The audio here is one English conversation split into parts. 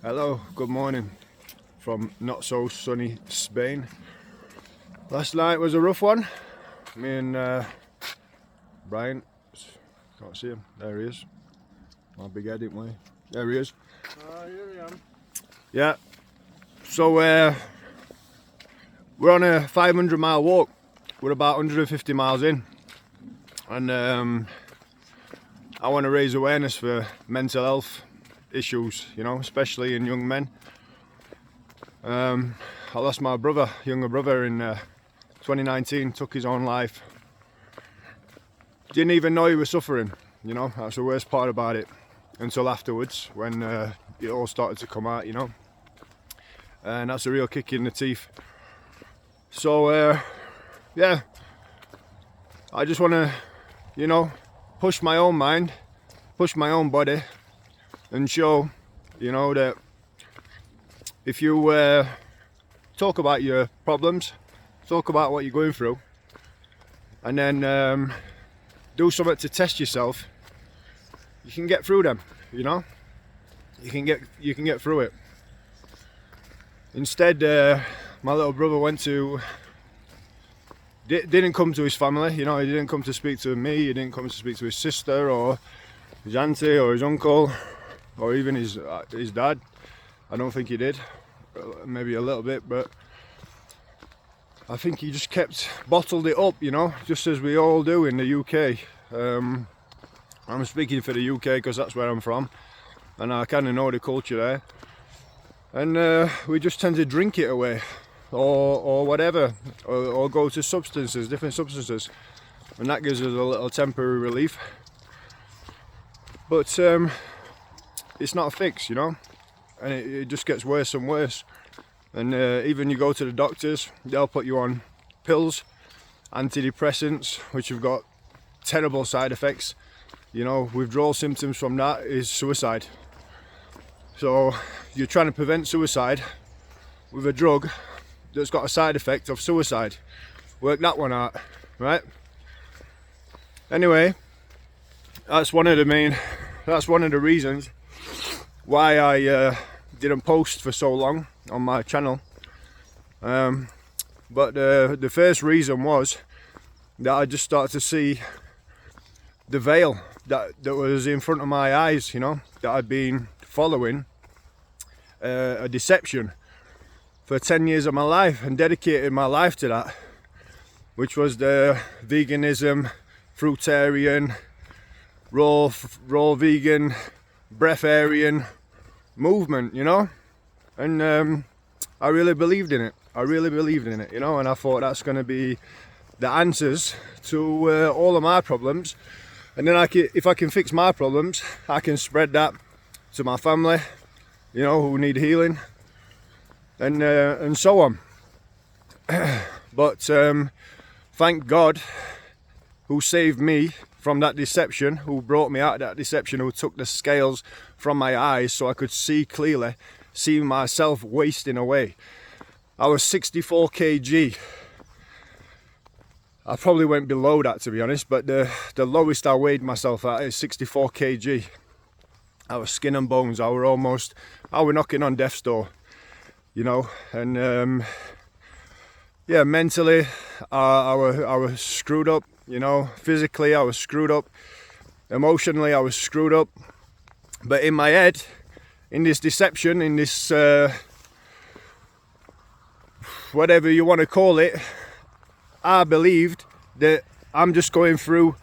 Hello, good morning from not so sunny Spain. Last night was a rough one. Me and Brian, can't see him, there he is. My big head, didn't we? There he is. Here I am. Yeah, so we're on a 500-mile walk. We're about 150 miles in. And I want to raise awareness for mental health issues, you know, especially in young men. I lost my younger brother in 2019, took his own life. Didn't even know he was suffering, you know, that's the worst part about it, until afterwards when it all started to come out, you know. And that's a real kick in the teeth. So yeah, I just want to, you know, push my own mind, push my own body, and show, you know, that if you talk about your problems, talk about what you're going through, and then do something to test yourself, you can get through them, you know. You can get through it. Instead, my little brother didn't come to his family, you know. He didn't come to speak to me, he didn't come to speak to his sister or his auntie or his uncle or even his dad. I don't think he did, maybe a little bit, but I think he just bottled it up, you know, just as we all do in the UK. I'm speaking for the UK because that's where I'm from, and I kind of know the culture there. And we just tend to drink it away, or whatever, or go to different substances, and that gives us a little temporary relief. But it's not a fix, you know, and it just gets worse and worse. And even you go to the doctors, they'll put you on pills, antidepressants, which have got terrible side effects. You know, withdrawal symptoms from that is suicide. So you're trying to prevent suicide with a drug that's got a side effect of suicide. Work that one out, right? Anyway, that's one of the reasons why I didn't post for so long on my channel. But the first reason was that I just started to see the veil that was in front of my eyes, you know, that I'd been following a deception for 10 years of my life and dedicated my life to that, which was the veganism, fruitarian, raw vegan, breatharian movement, you know. And I really believed in it. You know, and I thought that's going to be the answers to all of my problems. And then if I can fix my problems, I can spread that to my family, you know, who need healing, and so on. But thank God, who saved me from that deception, who brought me out of that deception, who took the scales from my eyes so I could see clearly, see myself wasting away. I was 64 kg. I probably went below that, to be honest, but the lowest I weighed myself at is 64 kg. I was skin and bones. I was knocking on death's door, you know. And yeah, mentally I was screwed up, you know. Physically I was screwed up. Emotionally I was screwed up. But in my head, in this deception, in this whatever you want to call it, I believed that I'm just going through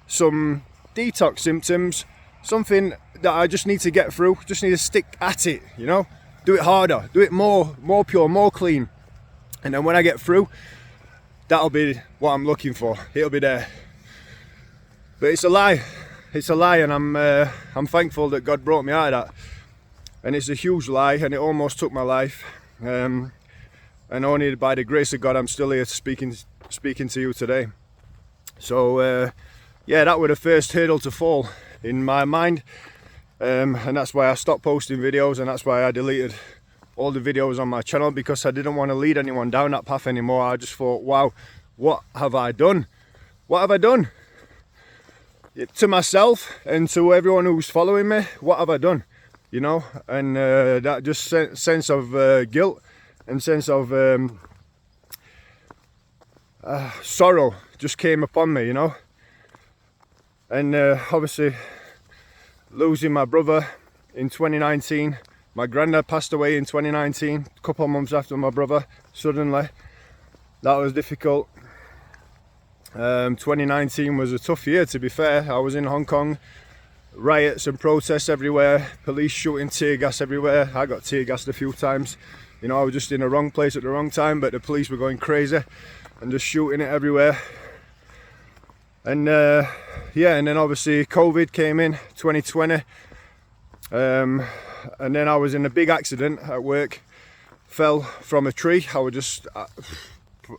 some detox symptoms, something that I just need to get through, just need to stick at it, you know, do it harder, do it more pure, more clean. And then when I get through, that'll be what I'm looking for, it'll be there. But it's a lie, and I'm thankful that God brought me out of that. And it's a huge lie, and it almost took my life. And only by the grace of God I'm still here speaking to you today. So yeah, that was the first hurdle to fall in my mind, and that's why I stopped posting videos, and that's why I deleted all the videos on my channel, because I didn't want to lead anyone down that path anymore. I just thought, wow, what have I done? What have I done? To myself and to everyone who's following me, what have I done? you know, and that just sense of guilt and sense of sorrow just came upon me, you know. And obviously losing my brother in 2019, my granddad passed away in 2019, a couple of months after my brother, suddenly. That was difficult. 2019 was a tough year, to be fair. I was in Hong Kong, riots and protests everywhere, police shooting tear gas everywhere. I got tear gassed a few times. You know, I was just in the wrong place at the wrong time, but the police were going crazy and just shooting it everywhere. And yeah, and then obviously COVID came in 2020, and then I was in a big accident at work, fell from a tree. I was just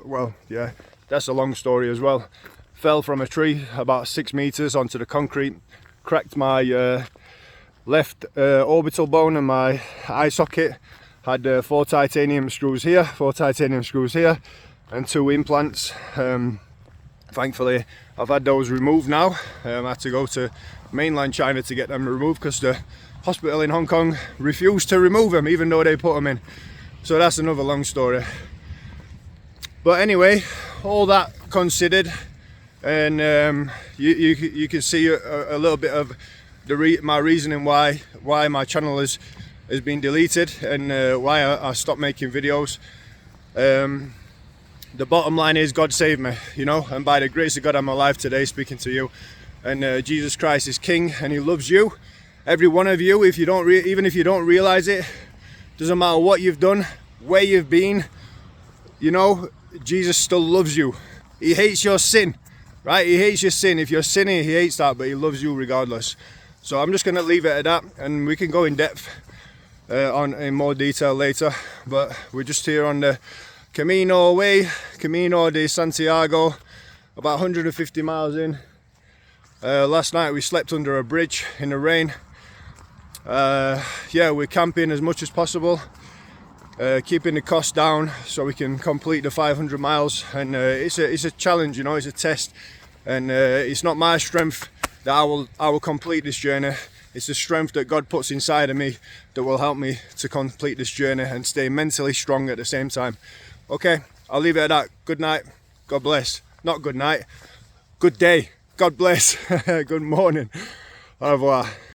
well, yeah, that's a long story as well. Fell from a tree about 6 meters onto the concrete, cracked my left orbital bone and my eye socket. Had 4 titanium screws here, 4 titanium screws here, and 2 implants. Thankfully, I've had those removed now. I had to go to mainland China to get them removed because the hospital in Hong Kong refused to remove them, even though they put them in. So that's another long story. But anyway, all that considered, and you can see a little bit of my reasoning why my channel has been deleted and why I stopped making videos. The bottom line is God saved me, you know, and by the grace of God I'm alive today speaking to you. And Jesus Christ is King, and He loves you, every one of you. If you don't, even if you don't realize it, doesn't matter what you've done, where you've been, you know, Jesus still loves you. He hates your sin, right? He hates your sin. If you're sinning, He hates that, but He loves you regardless. So I'm just going to leave it at that, and we can go in depth in more detail later. But we're just here on the Camino de Santiago, about 150 miles in. Last night we slept under a bridge in the rain. Yeah, we're camping as much as possible, keeping the cost down so we can complete the 500 miles. And it's a challenge, you know, it's a test. And it's not my strength that I will complete this journey. It's the strength that God puts inside of me that will help me to complete this journey and stay mentally strong at the same time. Okay, I'll leave it at that. Good night. God bless. Not good night. Good day. God bless. Good morning. Au revoir.